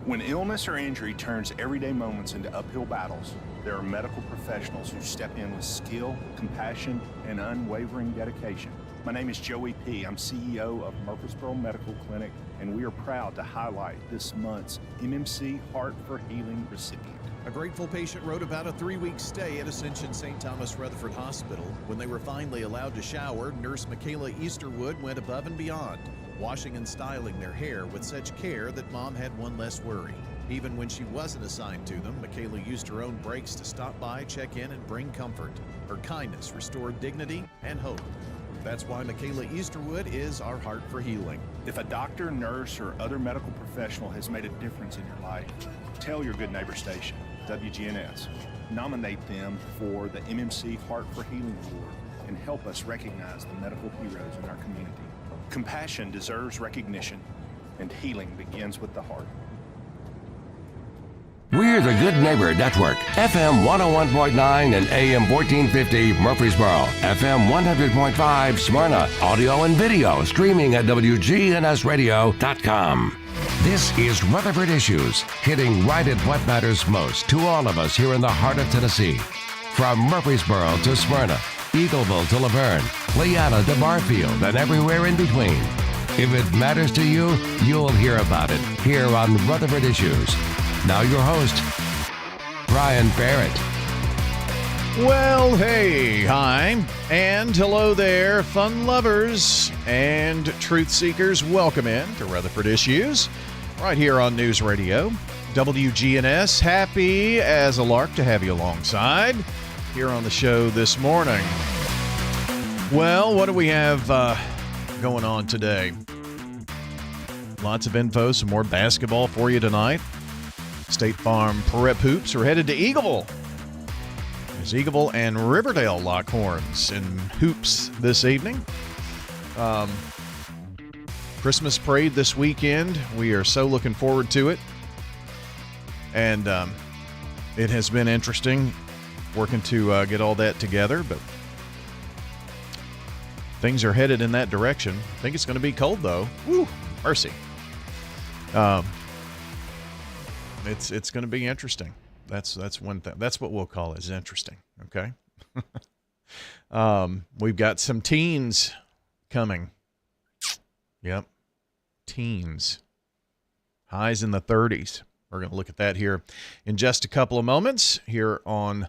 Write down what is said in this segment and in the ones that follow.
When illness or injury turns everyday moments into uphill battles, there are medical professionals who step in with skill, compassion, and unwavering dedication. My name is Joey P. I'm CEO of Murfreesboro Medical Clinic, and we are proud to highlight this month's MMC Heart for Healing recipient. A grateful patient wrote about a 3-week stay at Ascension St. Thomas Rutherford Hospital. When they were finally allowed to shower, nurse Michaela Easterwood went above and beyond, washing and styling their hair with such care that Mom had one less worry. Even when she wasn't assigned to them, Michaela used her own breaks to stop by, check in, and bring comfort. Her kindness restored dignity and hope. That's why Michaela Easterwood is our Heart for Healing. If a doctor, nurse, or other medical professional has made a difference in your life, tell your good neighbor station, WGNS. Nominate them for the MMC Heart for Healing Award and help us recognize the medical heroes in our community. Compassion deserves recognition, and healing begins with the heart. We're the Good Neighbor Network, FM 101.9 and AM 1450 Murfreesboro, FM 100.5 Smyrna, audio and video streaming at wgnsradio.com. This is Rutherford Issues, hitting right at what matters most to all of us here in the heart of Tennessee. From Murfreesboro to Smyrna, Eagleville to Laverne, Leanna to Barfield, and everywhere in between. If it matters to you, you'll hear about it here on Rutherford Issues. Now your host, Brian Barrett. Well, hey, hi, and hello there, fun lovers and truth seekers. Welcome in to Rutherford Issues, right here on News Radio, WGNS. Happy as a lark to have you alongside here on the show this morning. Well, what do we have going on today? Lots of info, some more basketball for you tonight. State Farm Prep Hoops are headed to Eagleville. There's Eagleville and Riverdale lock horns in hoops this evening. Christmas parade this weekend. We are so looking forward to it. And it has been interesting working to get all that together, but things are headed in that direction. I think it's going to be cold, though. Woo, mercy. It's going to be interesting. That's one thing. That's what we'll call it, is interesting. Okay. We've got some teens coming. Yep. Teens. Highs in the 30s. We're going to look at that here in just a couple of moments here on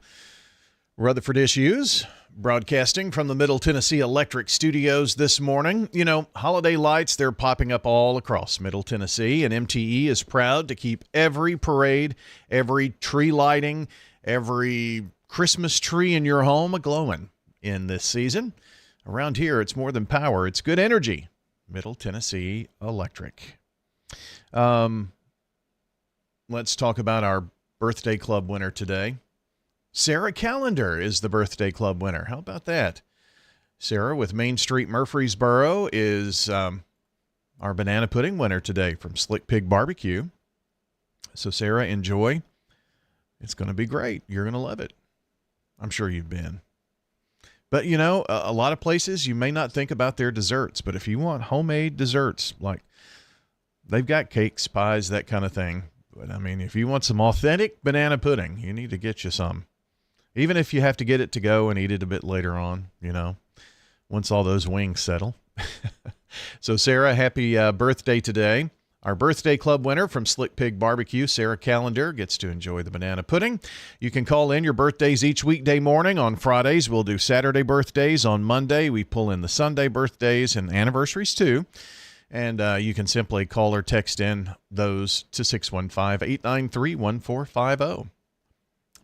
Rutherford Issues, broadcasting from the Middle Tennessee Electric Studios this morning. You know, holiday lights, they're popping up all across Middle Tennessee, and MTE is proud to keep every parade, every tree lighting, every Christmas tree in your home a-glowing in this season. Around here, it's more than power. It's good energy. Middle Tennessee Electric. Let's talk about our birthday club winner today. Sarah Callender is the birthday club winner. How about that? Sarah with Main Street Murfreesboro is our banana pudding winner today from Slick Pig Barbecue. So Sarah, enjoy. It's going to be great. You're going to love it. I'm sure you've been. But, you know, a lot of places you may not think about their desserts, but if you want homemade desserts, like they've got cakes, pies, that kind of thing. But, I mean, if you want some authentic banana pudding, you need to get you some. Even if you have to get it to go and eat it a bit later on, you know, once all those wings settle. So, Sarah, happy birthday today. Our birthday club winner from Slick Pig Barbecue, Sarah Callender, gets to enjoy the banana pudding. You can call in your birthdays each weekday morning. On Fridays, we'll do Saturday birthdays. On Monday, we pull in the Sunday birthdays and anniversaries, too. And you can simply call or text in those to 615-893-1450.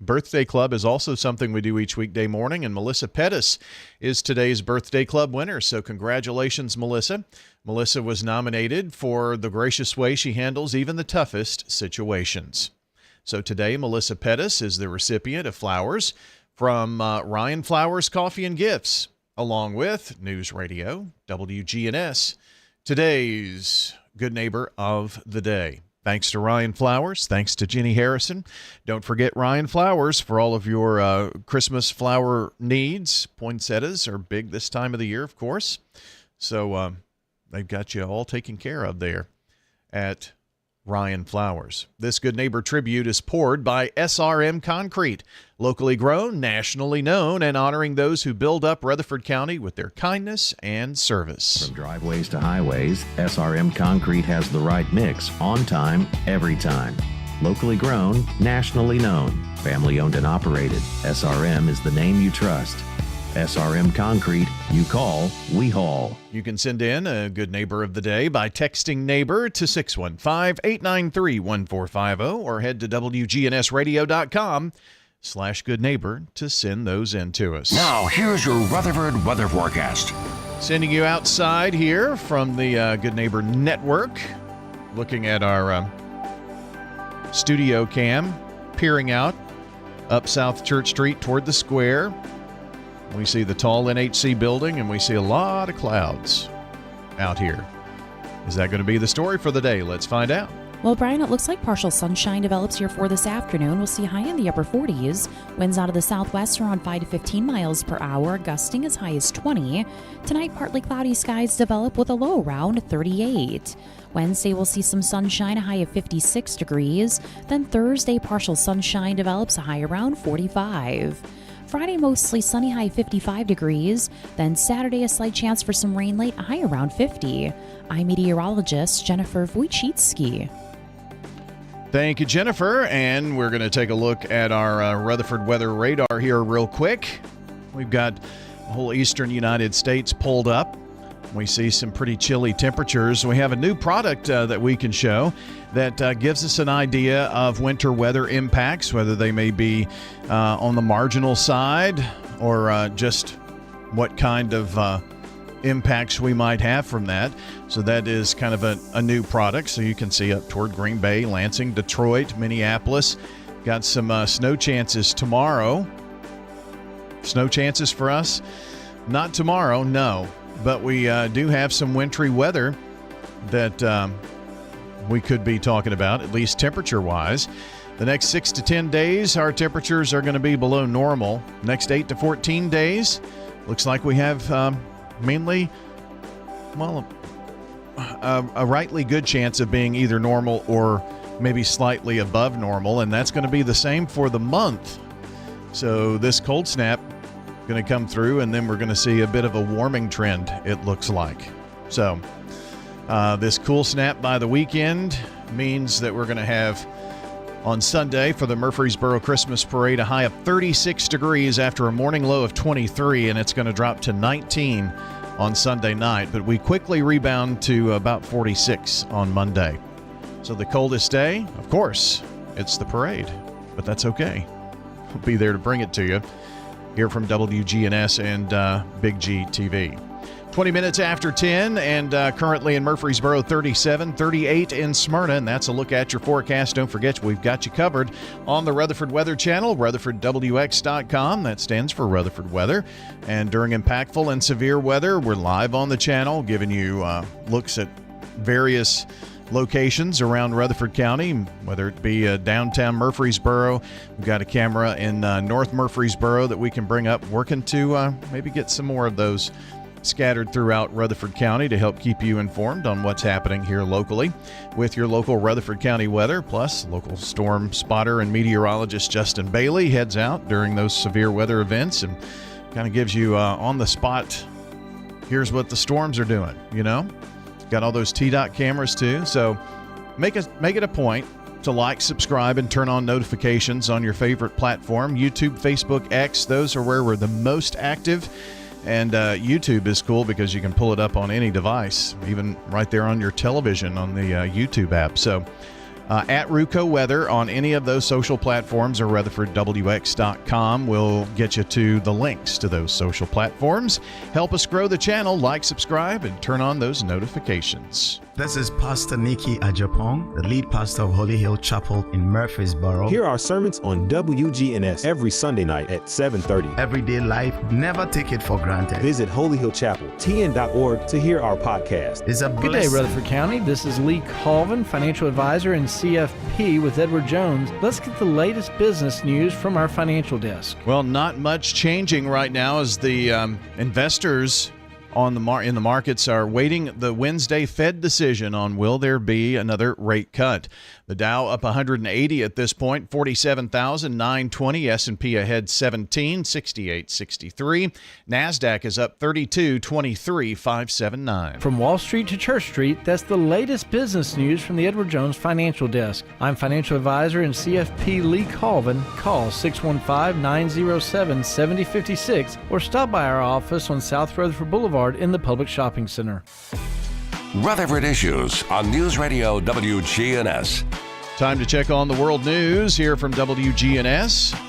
Birthday Club is also something we do each weekday morning, and Melissa Pettis is today's Birthday Club winner. So congratulations, Melissa. Melissa was nominated for the gracious way she handles even the toughest situations. So today, Melissa Pettis is the recipient of flowers from Ryan Flowers Coffee and Gifts, along with News Radio, WGNS, today's Good Neighbor of the Day. Thanks to Ryan Flowers. Thanks to Jenny Harrison. Don't forget Ryan Flowers for all of your Christmas flower needs. Poinsettias are big this time of the year, of course. So they've got you all taken care of there at Ryan Flowers. This Good Neighbor tribute is poured by SRM Concrete, locally grown, nationally known, and honoring those who build up Rutherford County with their kindness and service. From driveways to highways, SRM Concrete has the right mix, on time, every time. Locally grown, nationally known, family owned and operated. SRM is the name you trust. SRM Concrete, you call, we haul. You can send in a Good Neighbor of the Day by texting neighbor to 615-893-1450 or head to wgnsradio.com/Good Neighbor to send those in to us. Now, here's your Rutherford weather forecast. Sending you outside here from the Good Neighbor Network, looking at our studio cam, peering out up South Church Street toward the square. We see the tall NHC building, and we see a lot of clouds out here. Is that going to be the story for the day? Let's find out. Well, Brian, it looks like partial sunshine develops here for this afternoon. We'll see high in the upper 40s. Winds out of the southwest around 5 to 15 miles per hour, gusting as high as 20. Tonight, partly cloudy skies develop with a low around 38. Wednesday, we'll see some sunshine, a high of 56 degrees. Then Thursday, partial sunshine develops, a high around 45. Friday, mostly sunny, high 55 degrees. Then Saturday, a slight chance for some rain late, a high around 50. I'm meteorologist Jennifer Wojcicki. Thank you, Jennifer. And we're going to take a look at our Rutherford weather radar here real quick. We've got the whole eastern United States pulled up. We see some pretty chilly temperatures. We have a new product that we can show that gives us an idea of winter weather impacts, whether they may be on the marginal side or just what kind of impacts we might have from that. So that is kind of a new product. So you can see up toward Green Bay, Lansing, Detroit, Minneapolis. Got some snow chances tomorrow. Snow chances for us? Not tomorrow, no. But we do have some wintry weather that we could be talking about, at least temperature-wise. The next 6 to 10 days, our temperatures are going to be below normal. Next 8 to 14 days, looks like we have mainly, well, a rightly good chance of being either normal or maybe slightly above normal, and that's going to be the same for the month. So this cold snap going to come through, and then we're going to see a bit of a warming trend, it looks like. So this cool snap by the weekend means that we're going to have on Sunday for the Murfreesboro Christmas Parade a high of 36 degrees after a morning low of 23, and it's going to drop to 19 on Sunday night, but we quickly rebound to about 46 on Monday. So the coldest day, of course, it's the parade, but that's okay. We'll be there to bring it to you here from WGNS and Big G TV. 20 minutes after 10, and currently in Murfreesboro, 37, 38 in Smyrna, and that's a look at your forecast. Don't forget, we've got you covered on the Rutherford Weather Channel, RutherfordWX.com. That stands for Rutherford Weather. And during impactful and severe weather, we're live on the channel, giving you looks at various locations around Rutherford County, whether it be downtown Murfreesboro. We've got a camera in North Murfreesboro that we can bring up, working to maybe get some more of those scattered throughout Rutherford County to help keep you informed on what's happening here locally with your local Rutherford County weather. Plus, local storm spotter and meteorologist Justin Bailey heads out during those severe weather events and kind of gives you on the spot, here's what the storms are doing, you know? Got all those T-Dot cameras too. So make it a point to like, subscribe, and turn on notifications on your favorite platform. YouTube, Facebook, X, those are where we're the most active. And YouTube is cool because you can pull it up on any device, even right there on your television on the YouTube app. So at Ruco Weather on any of those social platforms, or RutherfordWX.com will get you to the links to those social platforms. Help us grow the channel, like, subscribe, and turn on those notifications. This is Pastor Nikki Ajapong, the lead pastor of Holy Hill Chapel in Murfreesboro. Hear our sermons on WGNS every Sunday night at 7:30. Everyday life, never take it for granted. Visit Holy Hill Chapel, TN.org to hear our podcast. It's a Good day, Rutherford County. This is Lee Colvin, financial advisor and CFP with Edward Jones. Let's get the latest business news from our financial desk. Well, not much changing right now as the investors in the markets are waiting the Wednesday Fed decision on will there be another rate cut. The Dow up 180 at this point, 47,920. S&P ahead 17, 68.63. Nasdaq is up 32, 23,579. From Wall Street to Church Street, that's the latest business news from the Edward Jones Financial Desk. I'm financial advisor and CFP Lee Colvin. Call 615-907-7056 or stop by our office on South Rutherford Boulevard in the Public Shopping Center. Rutherford Issues on News Radio WGNS. Time to check on the world news here from WGNS.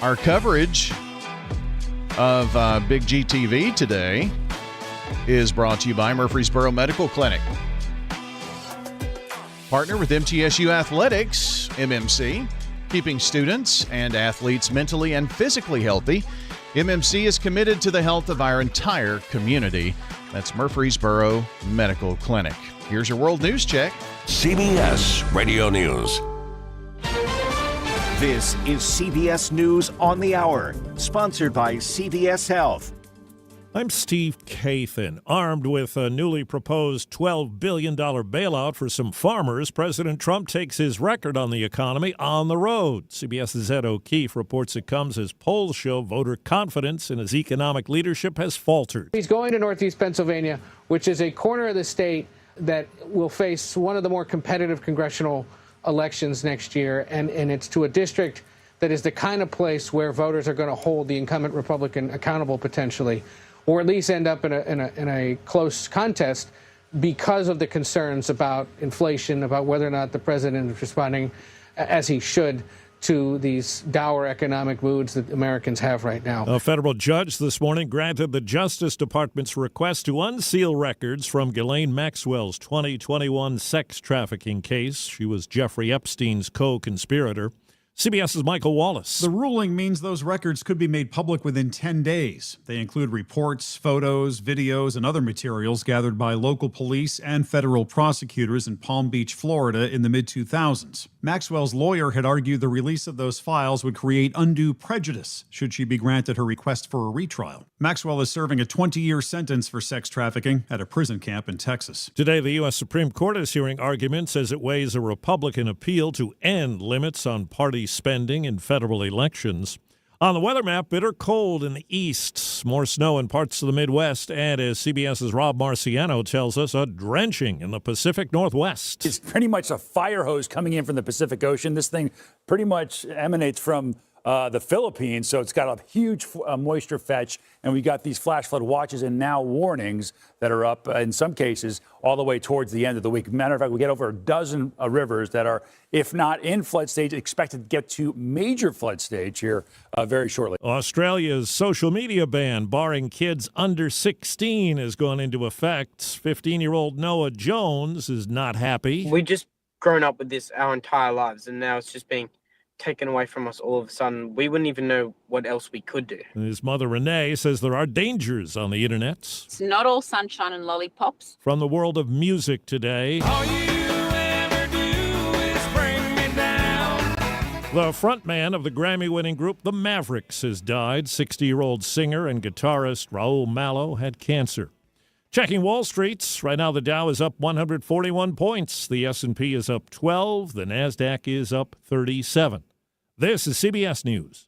Our coverage of Big GTV today is brought to you by Murfreesboro Medical Clinic. Partner with MTSU Athletics, MMC, keeping students and athletes mentally and physically healthy. MMC is committed to the health of our entire community. That's Murfreesboro Medical Clinic. Here's your world news check. CBS Radio News. This is CBS News on the Hour, sponsored by CVS Health. I'm Steve Kathan. Armed with a newly proposed $12 billion bailout for some farmers, President Trump takes his record on the economy on the road. CBS's Ed O'Keefe reports it comes as polls show voter confidence in his economic leadership has faltered. He's going to Northeast Pennsylvania, which is a corner of the state that will face one of the more competitive congressional elections next year, and it's to a district that is the kind of place where voters are going to hold the incumbent Republican accountable potentially, or at least end up in a close contest because of the concerns about inflation, about whether or not the president is responding as he should to these dour economic moods that Americans have right now. A federal judge this morning granted the Justice Department's request to unseal records from Ghislaine Maxwell's 2021 sex trafficking case. She was Jeffrey Epstein's co-conspirator. CBS's Michael Wallace. The ruling means those records could be made public within 10 days. They include reports, photos, videos, and other materials gathered by local police and federal prosecutors in Palm Beach, Florida in the mid-2000s. Maxwell's lawyer had argued the release of those files would create undue prejudice should she be granted her request for a retrial. Maxwell is serving a 20-year sentence for sex trafficking at a prison camp in Texas. Today, the U.S. Supreme Court is hearing arguments as it weighs a Republican appeal to end limits on party spending in federal elections. On the weather map, bitter cold in the east, more snow in parts of the Midwest, and as CBS's Rob Marciano tells us, a drenching in the Pacific Northwest. It's pretty much a fire hose coming in from the Pacific Ocean. This thing pretty much emanates from the Philippines, so it's got a huge moisture fetch, and we got these flash flood watches and now warnings that are up in some cases all the way towards the end of the week. Matter of fact, we get over a dozen rivers that are, if not in flood stage, expected to get to major flood stage here very shortly. Australia's social media ban barring kids under 16 has gone into effect. 15-year-old Noah Jones is not happy. We just grown up with this our entire lives, and now it's just being taken away from us all of a sudden. We wouldn't even know what else we could do. His mother, Renee, says there are dangers on the internet. It's not all sunshine and lollipops. From the world of music today. All you ever do is bring me down. The frontman of the Grammy-winning group The Mavericks has died. 60-year-old singer and guitarist Raul Malo had cancer. Checking Wall Street, right now the Dow is up 141 points. The S&P is up 12. The Nasdaq is up 37. This is CBS News.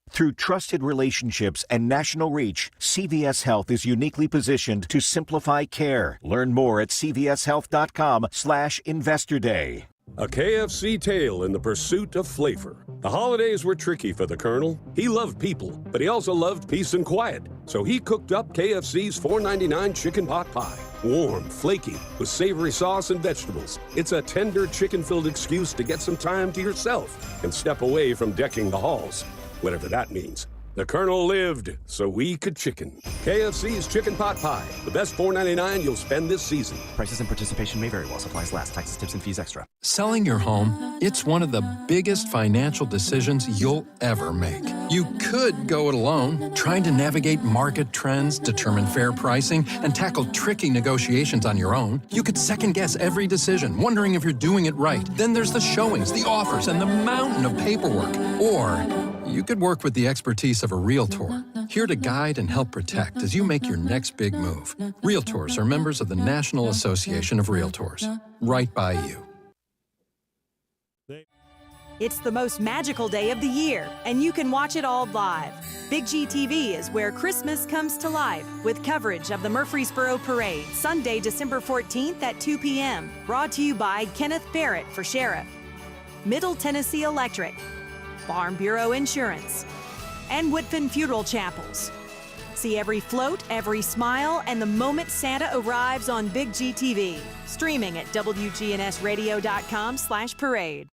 Through trusted relationships and national reach, CVS Health is uniquely positioned to simplify care. Learn more at cvshealth.com/Investor Day. A KFC tale in the pursuit of flavor. The holidays were tricky for the Colonel. He loved people, but he also loved peace and quiet. So he cooked up KFC's $4.99 chicken pot pie. Warm, flaky, with savory sauce and vegetables. It's a tender chicken-filled excuse to get some time to yourself and step away from decking the halls, whatever that means. The Colonel lived so we could chicken. KFC's Chicken Pot Pie. The best $4.99 you'll spend this season. Prices and participation may vary while supplies last. Taxes, tips, and fees extra. Selling your home, it's one of the biggest financial decisions you'll ever make. You could go it alone, trying to navigate market trends, determine fair pricing, and tackle tricky negotiations on your own. You could second-guess every decision, wondering if you're doing it right. Then there's the showings, the offers, and the mountain of paperwork. Or you could work with the expertise of a Realtor, here to guide and help protect as you make your next big move. Realtors are members of the National Association of Realtors. Right by you. It's the most magical day of the year, and you can watch it all live. Big G TV is where Christmas comes to life with coverage of the Murfreesboro Parade, Sunday, December 14th at 2 p.m. Brought to you by Kenneth Barrett for Sheriff, Middle Tennessee Electric, Farm Bureau Insurance, and Woodfin Funeral Chapels. See every float, every smile, and the moment Santa arrives on Big G TV. Streaming at wgnsradio.com/parade.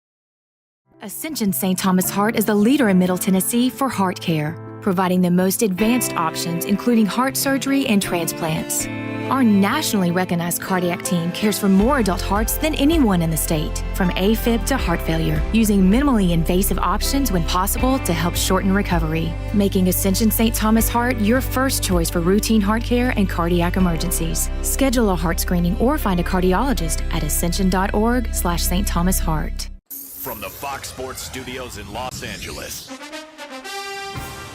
Ascension St. Thomas Heart is the leader in Middle Tennessee for heart care, providing the most advanced options, including heart surgery and transplants. Our nationally recognized cardiac team cares for more adult hearts than anyone in the state, from AFib to heart failure, using minimally invasive options when possible to help shorten recovery, making Ascension St. Thomas Heart your first choice for routine heart care and cardiac emergencies. Schedule a heart screening or find a cardiologist at ascension.org/St. Thomas Heart. From the Fox Sports Studios in Los Angeles,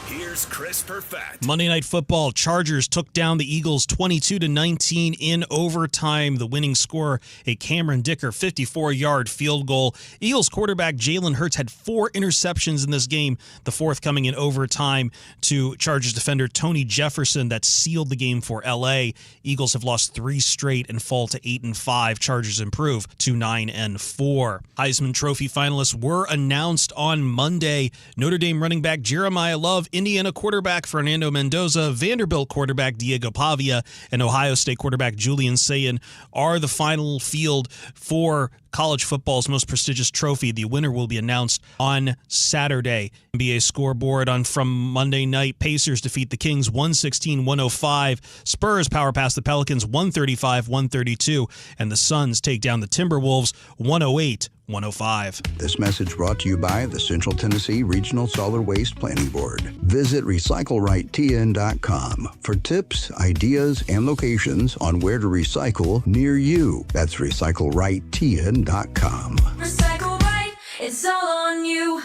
here's Chris Perfett. Monday Night Football, Chargers took down the Eagles 22-19 in overtime. The winning score, a Cameron Dicker 54-yard field goal. Eagles quarterback Jalen Hurts had 4 interceptions in this game, the fourth coming in overtime to Chargers defender Tony Jefferson that sealed the game for L.A. Eagles have lost 3 straight and fall to 8-5. Chargers improve to 9-4. Heisman Trophy finalists were announced on Monday. Notre Dame running back Jeremiah Love, Indiana quarterback Fernando Mendoza, Vanderbilt quarterback Diego Pavia, and Ohio State quarterback Julian Sayin are the final field for college football's most prestigious trophy. The winner will be announced on Saturday. NBA scoreboard from Monday night. Pacers defeat the Kings 116-105. Spurs power past the Pelicans 135-132. And the Suns take down the Timberwolves 108-105. This message brought to you by the Central Tennessee Regional Solid Waste Planning Board. Visit RecycleRightTN.com for tips, ideas, and locations on where to recycle near you. That's RecycleRightTN.com. Recycle right, it's all on you.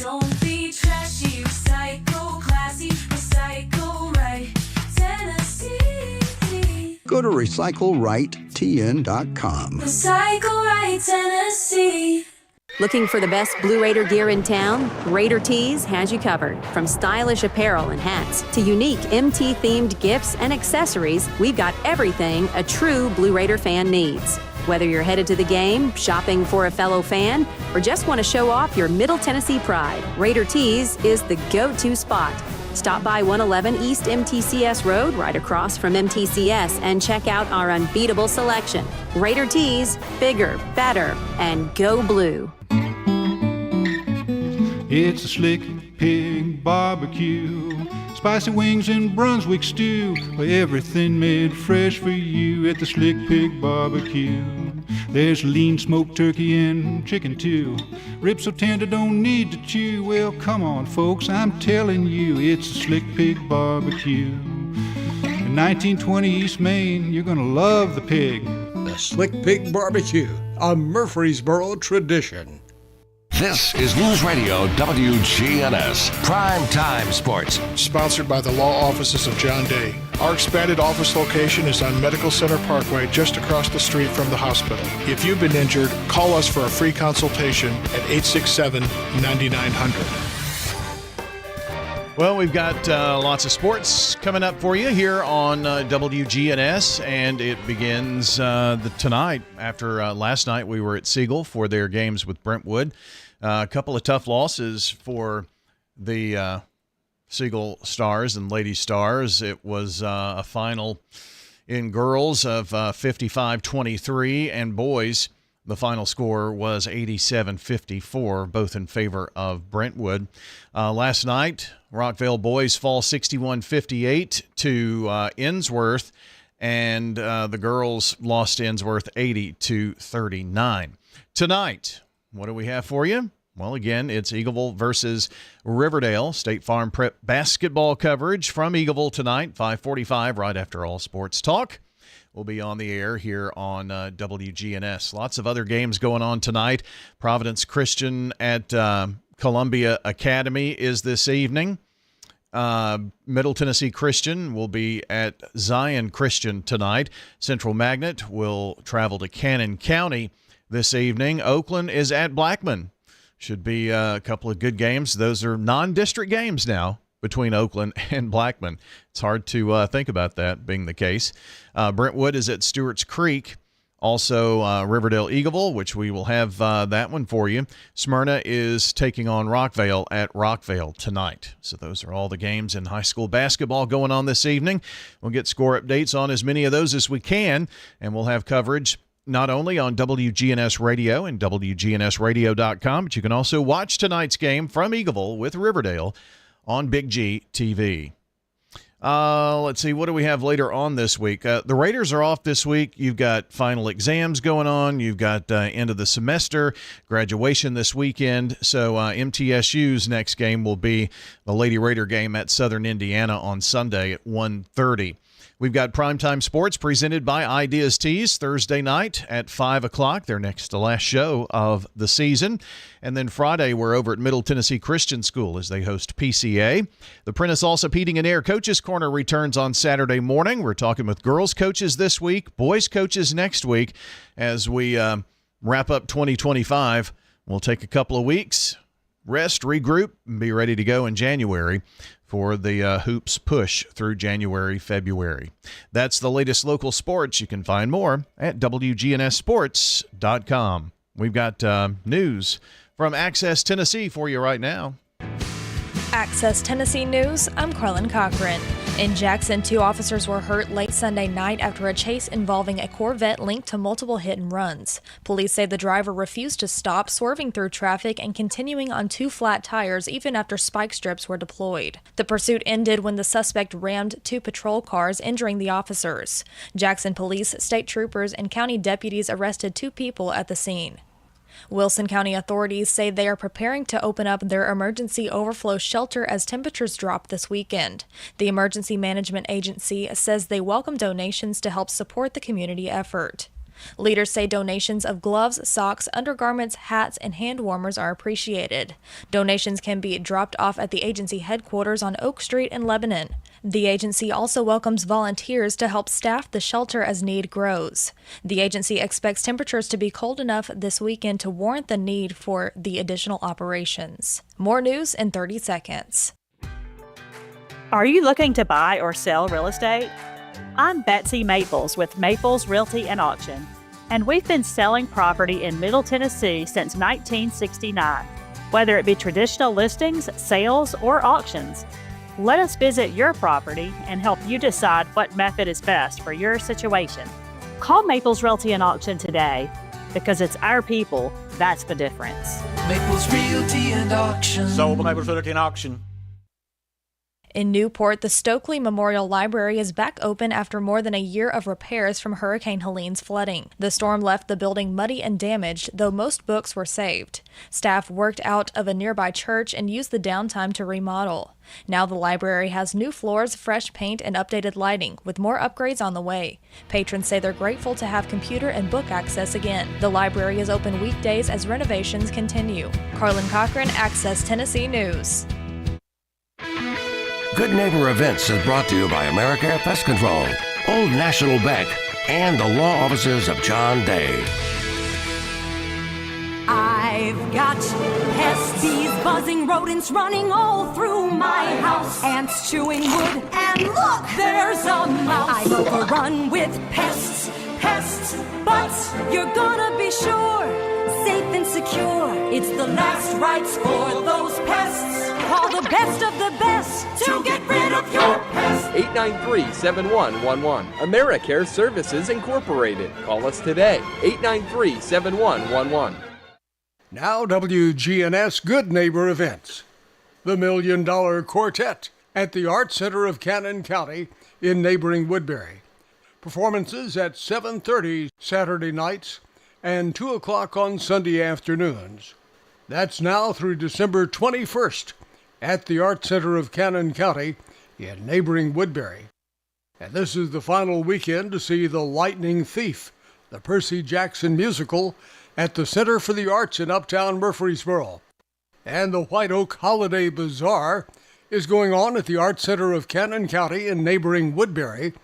Don't be trashy, recycle classy, recycle right, Tennessee. Go to RecycleRightTN.com. Recycle right, Tennessee. Looking for the best Blue Raider gear in town? Raider Tees has you covered. From stylish apparel and hats to unique MT-themed gifts and accessories, we've got everything a true Blue Raider fan needs. Whether you're headed to the game, shopping for a fellow fan, or just want to show off your Middle Tennessee pride, Raider Tees is the go-to spot. Stop by 111 East MTCS Road, right across from MTCS, and check out our unbeatable selection. Raider Tees, bigger, better, and go blue. It's a Slick Pig barbecue. Spicy wings and Brunswick stew. Everything made fresh for you at the Slick Pig barbecue. There's lean smoked turkey and chicken too. Ribs so tender don't need to chew. Well, come on, folks, I'm telling you, it's a Slick Pig barbecue. In 1920 East Main, you're gonna love the pig. The Slick Pig barbecue, a Murfreesboro tradition. This is News Radio WGNS Prime Time Sports. Sponsored by the law offices of John Day. Our expanded office location is on Medical Center Parkway, just across the street from the hospital. If you've been injured, call us for a free consultation at 867-9900. Well, we've got lots of sports coming up for you here on WGNS, and it begins tonight. After last night, we were at Siegel for their games with Brentwood. A couple of tough losses for the Siegel Stars and Lady Stars. It was a final in girls of 55-23, and boys, the final score was 87-54, both in favor of Brentwood. Last night, Rockville boys fall 61-58 to Innsworth, and the girls lost to Innsworth 80-39. Tonight, what do we have for you? Well, again, it's Eagleville versus Riverdale. State Farm Prep basketball coverage from Eagleville tonight, 5:45, right after All Sports Talk. We'll be on the air here on WGNS. Lots of other games going on tonight. Providence Christian at Columbia Academy is this evening. Middle Tennessee Christian will be at Zion Christian tonight. Central Magnet will travel to Cannon County this evening. Oakland is at Blackman. Should be a couple of good games. Those are non-district games now between Oakland and Blackman. It's hard to think about that being the case. Brentwood is at Stewart's Creek. Also, Riverdale Eagleville, which we will have that one for you. Smyrna is taking on Rockvale at Rockvale tonight. So those are all the games in high school basketball going on this evening. We'll get score updates on as many of those as we can, and we'll have coverage not only on WGNS Radio and wgnsradio.com, but you can also watch tonight's game from Eagleville with Riverdale on Big G TV. Let's see, what do we have later on this week? The Raiders are off this week. You've got final exams going on. You've got end of the semester, graduation this weekend. So MTSU's next game will be the Lady Raider game at Southern Indiana on Sunday at 1:30. We've got Primetime Sports presented by Ideas Tees Thursday night at 5 o'clock, their next to last show of the season. And then Friday, we're over at Middle Tennessee Christian School as they host PCA. The Prentice Allsup Heating and Air Coaches Corner returns on Saturday morning. We're talking with girls coaches this week, boys coaches next week as we wrap up 2025. We'll take a couple of weeks, rest, regroup, and be ready to go in January for the hoops push through January, February. That's the latest local sports. You can find more at wgnssports.com. We've got news from Access Tennessee for you right now. Access Tennessee News, I'm Carlin Cochran. In Jackson, 2 officers were hurt late Sunday night after a chase involving a Corvette linked to multiple hit and runs. Police say the driver refused to stop, swerving through traffic and continuing on 2 flat tires even after spike strips were deployed. The pursuit ended when the suspect rammed 2 patrol cars, injuring the officers. Jackson police, state troopers, and county deputies arrested 2 people at the scene. Wilson County authorities say they are preparing to open up their emergency overflow shelter as temperatures drop this weekend. The Emergency Management Agency says they welcome donations to help support the community effort. Leaders say donations of gloves, socks, undergarments, hats, and hand warmers are appreciated. Donations can be dropped off at the agency headquarters on Oak Street in Lebanon. The agency also welcomes volunteers to help staff the shelter as need grows. The agency expects temperatures to be cold enough this weekend to warrant the need for the additional operations. More news in 30 seconds. Are you looking to buy or sell real estate? I'm Betsy Maples with Maples Realty and Auction, and we've been selling property in Middle Tennessee since 1969. Whether it be traditional listings, sales, or auctions, let us visit your property and help you decide what method is best for your situation. Call Maples Realty and Auction today, because it's our people that's the difference. Maples Realty and Auction. Sold by Maples Realty and Auction. In Newport, the Stokely Memorial Library is back open after more than a year of repairs from Hurricane Helene's flooding. The storm left the building muddy and damaged, though most books were saved. Staff worked out of a nearby church and used the downtime to remodel. Now the library has new floors, fresh paint, and updated lighting, with more upgrades on the way. Patrons say they're grateful to have computer and book access again. The library is open weekdays as renovations continue. Carlin Cochran, Access Tennessee News. Good Neighbor Events is brought to you by America Pest Control, Old National Bank, and the law offices of John Day. I've got pests, bees, buzzing, rodents running all through my house. Ants chewing wood, and look, there's a mouse. I've overrun with pests, but you're gonna be sure, safe and secure. It's the last rites for those pests. Call the best of the best to get rid of your pests. 893-7111. AmeriCare Services Incorporated. Call us today. 893-7111. Now WGNS Good Neighbor Events. The $1 Million Quartet at the Art Center of Cannon County in neighboring Woodbury. Performances at 7:30 Saturday nights and 2 o'clock on Sunday afternoons. That's now through December 21st at the Art Center of Cannon County in neighboring Woodbury. And this is the final weekend to see The Lightning Thief, the Percy Jackson musical, at the Center for the Arts in Uptown Murfreesboro. And the White Oak Holiday Bazaar is going on at the Art Center of Cannon County in neighboring Woodbury,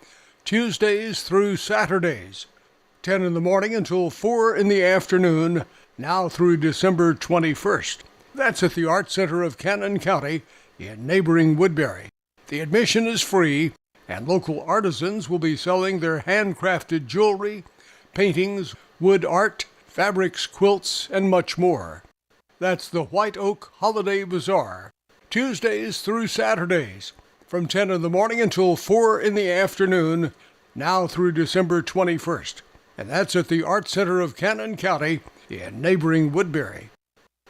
Tuesdays through Saturdays, 10 in the morning until 4 in the afternoon, now through December 21st. That's at the Art Center of Cannon County in neighboring Woodbury. The admission is free, and local artisans will be selling their handcrafted jewelry, paintings, wood art, fabrics, quilts, and much more. That's the White Oak Holiday Bazaar, Tuesdays through Saturdays, from 10 in the morning until 4 in the afternoon, now through December 21st. And that's at the Art Center of Cannon County in neighboring Woodbury.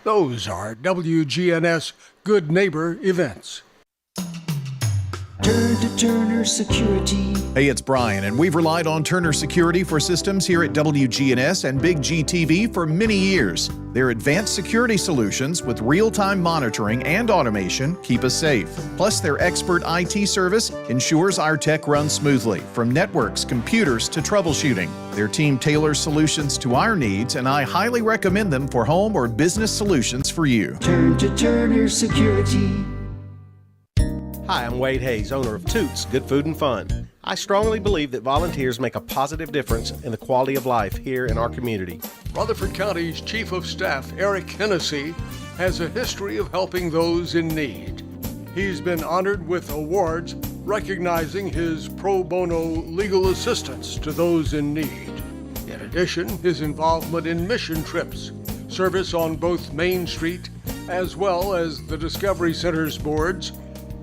Those are WGNS Good Neighbor events. Turn to Turner Security. Hey, it's Brian, and we've relied on Turner Security for systems here at WGNS and Big GTV for many years. Their advanced security solutions with real-time monitoring and automation keep us safe. Plus, their expert IT service ensures our tech runs smoothly, from networks, computers to troubleshooting. Their team tailors solutions to our needs, and I highly recommend them for home or business solutions for you. Turn to Turner Security. Hi, I'm Wade Hayes, owner of Toots Good Food and Fun. I strongly believe that volunteers make a positive difference in the quality of life here in our community. Rutherford County's Chief of Staff, Eric Hennessy, has a history of helping those in need. He's been honored with awards recognizing his pro bono legal assistance to those in need. In addition, his involvement in mission trips, service on both Main Street as well as the Discovery Center's boards,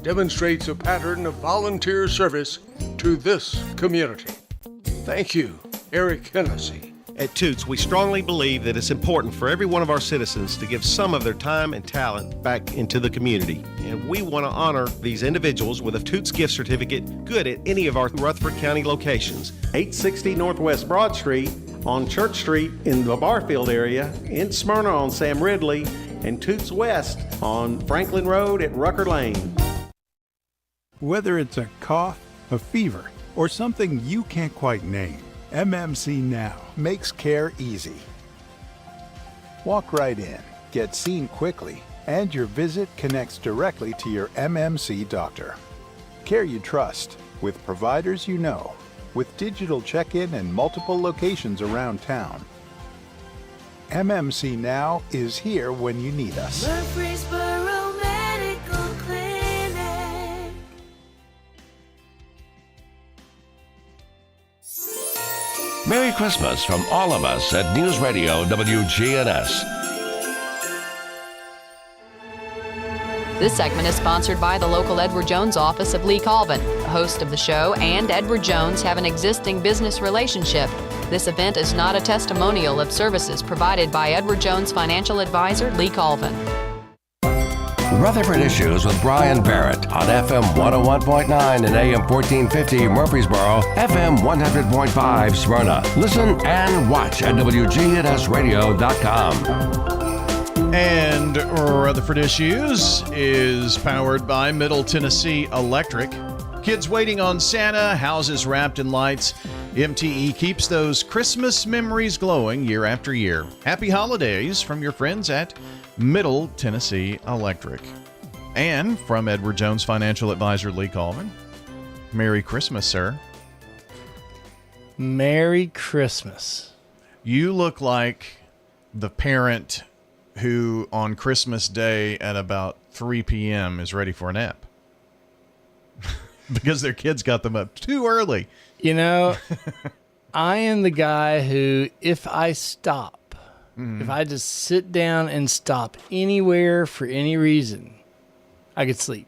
demonstrates a pattern of volunteer service to this community. Thank you, Eric Hennessy. At Toots, we strongly believe that it's important for every one of our citizens to give some of their time and talent back into the community. And we want to honor these individuals with a Toots gift certificate good at any of our Rutherford County locations. 860 Northwest Broad Street, on Church Street in the Barfield area, in Smyrna on Sam Ridley, and Toots West on Franklin Road at Rucker Lane. Whether it's a cough, a fever, or something you can't quite name, MMC Now makes care easy. Walk right in, get seen quickly, and your visit connects directly to your MMC doctor. Care you trust, with providers you know, with digital check-in and multiple locations around town. MMC Now is here when you need us. Murfreesboro Medical Clinic. Merry Christmas from all of us at News Radio WGNS. This segment is sponsored by the local Edward Jones office of Lee Colvin. The host of the show and Edward Jones have an existing business relationship. This event is not a testimonial of services provided by Edward Jones financial advisor Lee Colvin. Rutherford Issues with Brian Barrett on FM 101.9 and AM 1450 Murfreesboro, FM 100.5 Smyrna. Listen and watch at wgnsradio.com. And Rutherford Issues is powered by Middle Tennessee Electric. Kids waiting on Santa, houses wrapped in lights. MTE keeps those Christmas memories glowing year after year. Happy holidays from your friends at Middle Tennessee Electric. And from Edward Jones financial advisor Lee Colvin. Merry Christmas, sir. Merry Christmas. You look like the parent who on Christmas Day at about 3 p.m. is ready for a nap. Because their kids got them up too early. You know, I am the guy who, if I stop, if I just sit down and stop anywhere for any reason, I could sleep.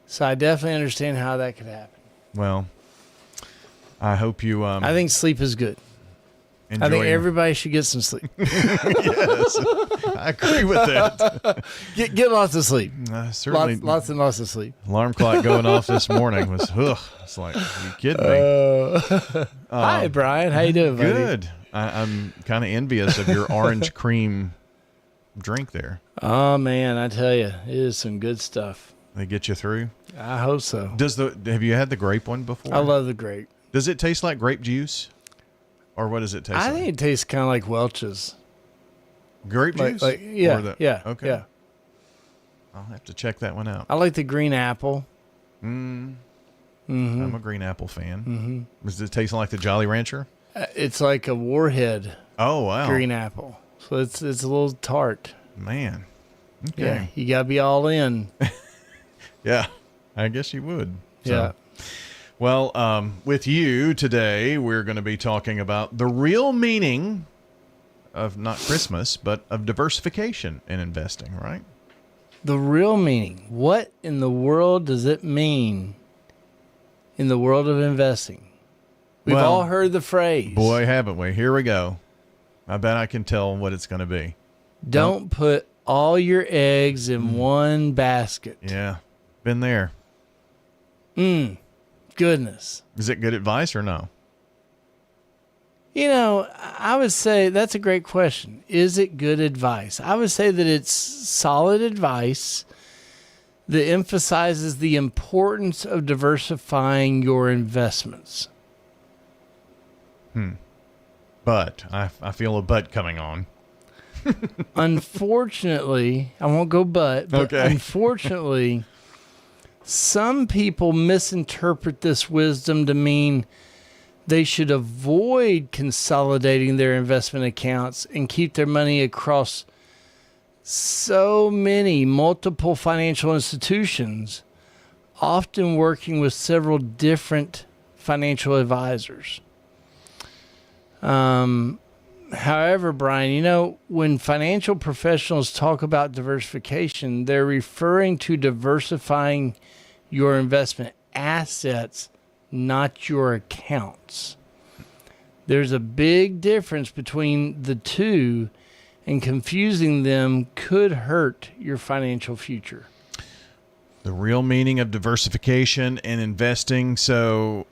So I definitely understand how that could happen. Well, I hope you... I think sleep is good. I think everybody should get some sleep. Yes, I agree with that. Get lots of sleep. Certainly, lots and lots of sleep. Alarm clock going off this morning was, it's like, are you kidding me? Hi, Brian. How you doing, buddy? Good. I'm kind of envious of your orange cream drink there. Oh, man, I tell you, it is some good stuff. They get you through? I hope so. Have you had the grape one before? I love the grape. Does it taste like grape juice? Or what does it taste like? I think it tastes kind of like Welch's. Grape juice? Yeah. Okay. Yeah. I'll have to check that one out. I like the green apple. I'm Mm-hmm. a green apple fan. Mm-hmm. Does it taste like the Jolly Rancher? It's like a Warhead. Oh, wow. Green apple. So it's a little tart. Man. Okay. Yeah, you got to be all in. Yeah, I guess you would. So. Yeah. Well, with you today, we're going to be talking about the real meaning of not Christmas, but of diversification in investing, right? The real meaning. What in the world does it mean in the world of investing? We've all heard the phrase. Boy, haven't we? Here we go. I bet I can tell what it's going to be. Don't put all your eggs in one basket. Yeah, been there. Goodness. Is it good advice or no? You know, I would say that's a great question. Is it good advice? I would say that it's solid advice that emphasizes the importance of diversifying your investments. But I feel a but coming on. Unfortunately, I won't go but okay. Unfortunately, some people misinterpret this wisdom to mean they should avoid consolidating their investment accounts and keep their money across so many multiple financial institutions, often working with several different financial advisors. However, Brian, you know, when financial professionals talk about diversification, they're referring to diversifying your investment assets, not your accounts. There's a big difference between the two, and confusing them could hurt your financial future. The real meaning of diversification in investing. So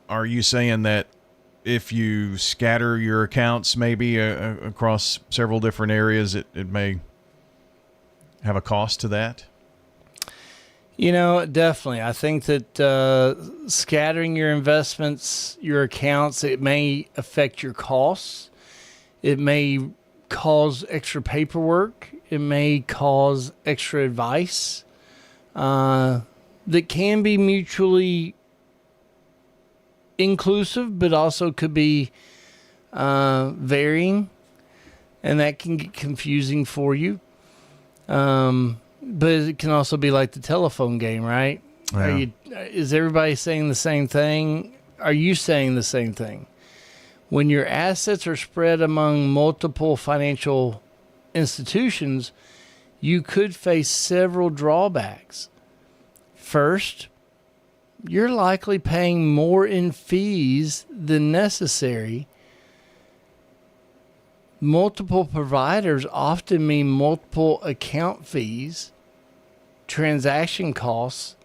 are you saying that if you scatter your accounts maybe across several different areas, it may have a cost to that? You know, definitely. I think that scattering your investments, your accounts, it may affect your costs. It may cause extra paperwork. It may cause extra advice that can be mutually inclusive, but also could be varying, and that can get confusing for you. But it can also be like the telephone game, right? Yeah. Is everybody saying the same thing? Are you saying the same thing? When your assets are spread among multiple financial institutions, you could face several drawbacks. First, you're likely paying more in fees than necessary. Multiple providers often mean multiple account fees, transaction costs,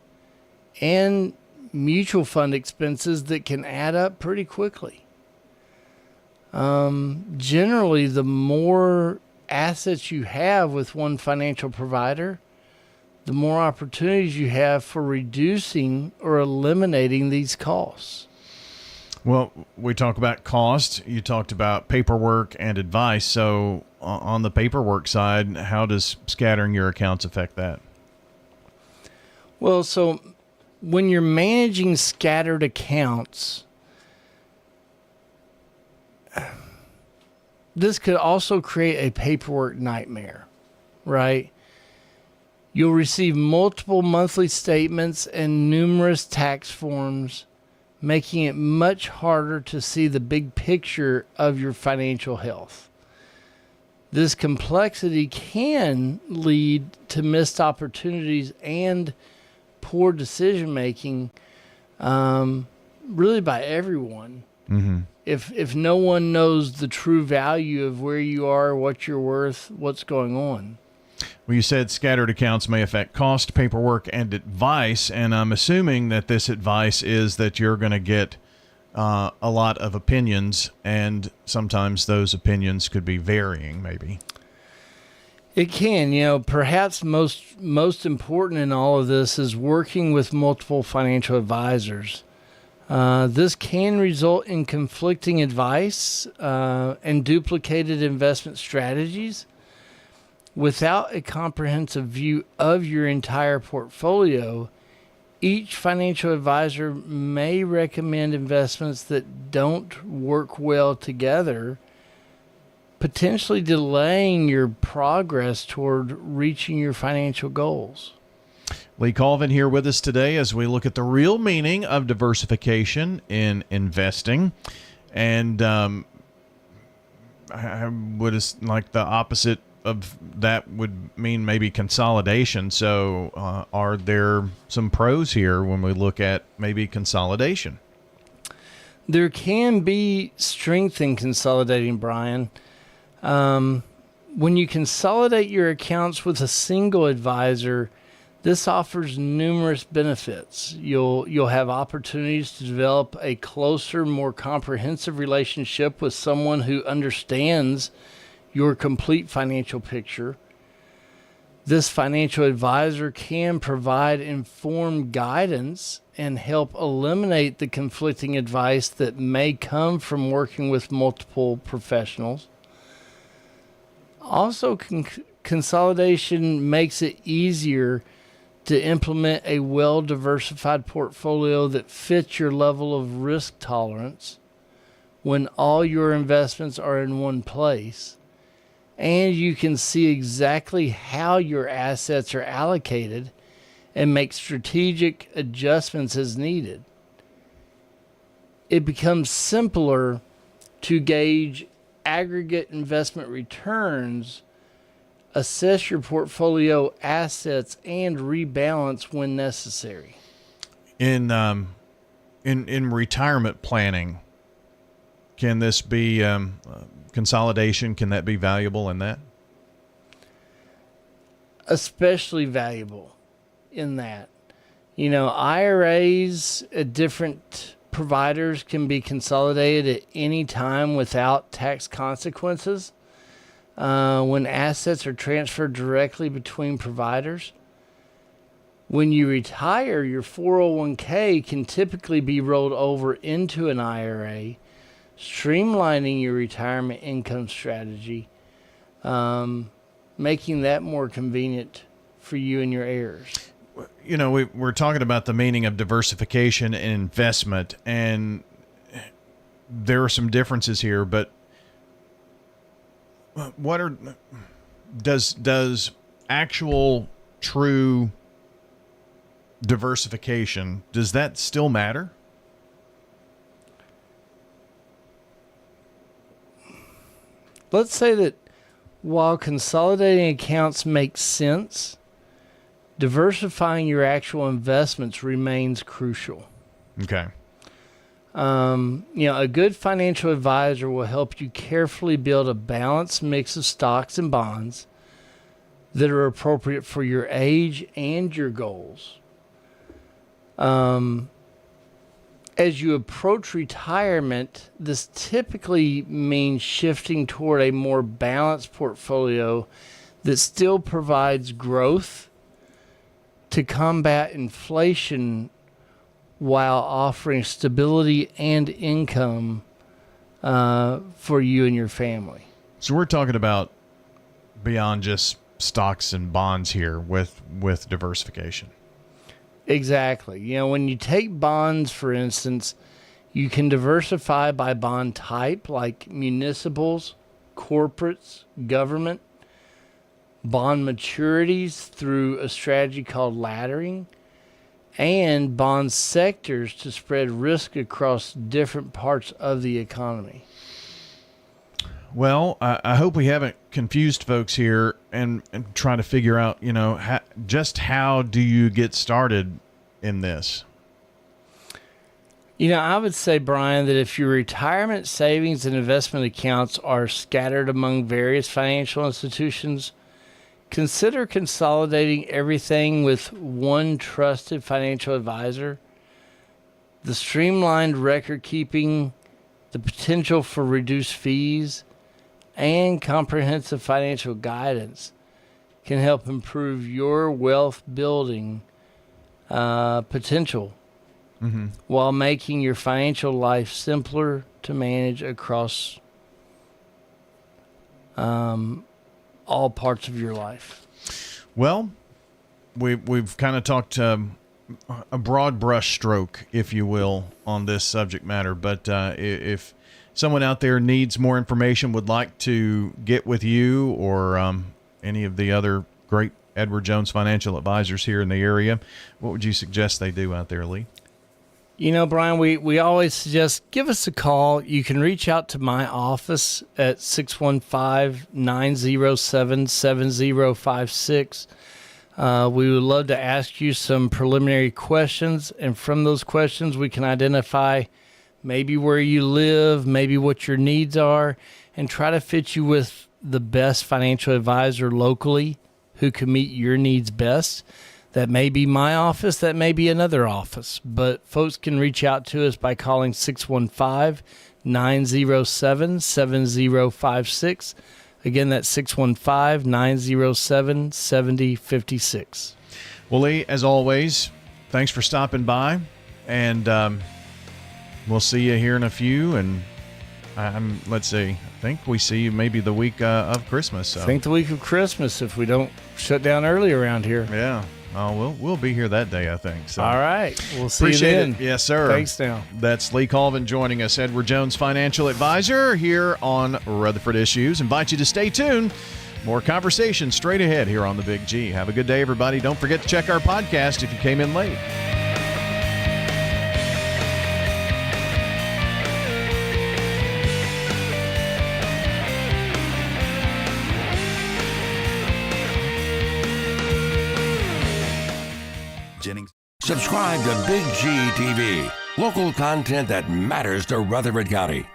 and mutual fund expenses that can add up pretty quickly. Generally, the more assets you have with one financial provider, the more opportunities you have for reducing or eliminating these costs. Well, we talk about cost. You talked about paperwork and advice. So on the paperwork side, how does scattering your accounts affect that? Well, so when you're managing scattered accounts, this could also create a paperwork nightmare, right? You'll receive multiple monthly statements and numerous tax forms, making it much harder to see the big picture of your financial health. This complexity can lead to missed opportunities and poor decision making, really by everyone. Mm-hmm. If no one knows the true value of where you are, what you're worth, what's going on. Well, you said scattered accounts may affect cost, paperwork, and advice, and I'm assuming that this advice is that you're going to get a lot of opinions, and sometimes those opinions could be varying, maybe. It can. You know, perhaps most important in all of this is working with multiple financial advisors. This can result in conflicting advice and duplicated investment strategies. Without a comprehensive view of your entire portfolio, each financial advisor may recommend investments that don't work well together, potentially delaying your progress toward reaching your financial goals. Lee Colvin here with us today as we look at the real meaning of diversification in investing. And I would like the opposite of that would mean maybe consolidation. So are there some pros here when we look at maybe consolidation? There can be strength in consolidating, Brian. When you consolidate your accounts with a single advisor, this offers numerous benefits. You'll have opportunities to develop a closer, more comprehensive relationship with someone who understands your complete financial picture. This financial advisor can provide informed guidance and help eliminate the conflicting advice that may come from working with multiple professionals. Also, consolidation makes it easier to implement a well-diversified portfolio that fits your level of risk tolerance when all your investments are in one place, and you can see exactly how your assets are allocated and make strategic adjustments as needed. It becomes simpler to gauge aggregate investment returns, assess your portfolio assets, and rebalance when necessary. In retirement planning, can this be consolidation? Can that be valuable in that? Especially valuable in that. You know, IRAs at different providers can be consolidated at any time without tax consequences. When assets are transferred directly between providers. When you retire, your 401k can typically be rolled over into an IRA, streamlining your retirement income strategy, making that more convenient for you and your heirs. You know, we're talking about the meaning of diversification and investment, and there are some differences here, but does actual true diversification, does that still matter? Let's say that while consolidating accounts makes sense, diversifying your actual investments remains crucial. Okay. A good financial advisor will help you carefully build a balanced mix of stocks and bonds that are appropriate for your age and your goals. As you approach retirement, this typically means shifting toward a more balanced portfolio that still provides growth to combat inflation while offering stability and income for you and your family. So we're talking about beyond just stocks and bonds here with diversification. Exactly. You know, when you take bonds, for instance, you can diversify by bond type, like municipals, corporates, government, bond maturities through a strategy called laddering, and bond sectors to spread risk across different parts of the economy. Well, I hope we haven't confused folks here and trying to figure out, you know, how do you get started in this? You know, I would say, Brian, that if your retirement savings and investment accounts are scattered among various financial institutions, consider consolidating everything with one trusted financial advisor. The streamlined record keeping, the potential for reduced fees, and comprehensive financial guidance can help improve your wealth building potential while making your financial life simpler to manage across all parts of your life. Well, we've kind of talked a broad brush stroke, if you will, on this subject matter. But if someone out there needs more information, would like to get with you or any of the other great Edward Jones financial advisors here in the area, what would you suggest they do out there, Lee? You know, Brian, we always suggest give us a call. You can reach out to my office at 615-907-7056. We would love to ask you some preliminary questions, and from those questions we can identify maybe where you live, maybe what your needs are, and try to fit you with the best financial advisor locally who can meet your needs best. That may be my office, that may be another office, but folks can reach out to us by calling 615-907-7056. Again, that's 615-907-7056. Well, Lee, as always, thanks for stopping by, and we'll see you here in a few, and let's see, I think we see you maybe the week of Christmas. So. I think the week of Christmas if we don't shut down early around here. Yeah. Oh, we'll be here that day, I think. So. All right. We'll see Appreciate you then. It. Yes, sir. Thanks now. That's Lee Colvin joining us, Edward Jones Financial Advisor here on Rutherford Issues. Invite you to stay tuned. More conversation straight ahead here on the Big G. Have a good day, everybody. Don't forget to check our podcast if you came in late. Subscribe to Big G TV, local content that matters to Rutherford County.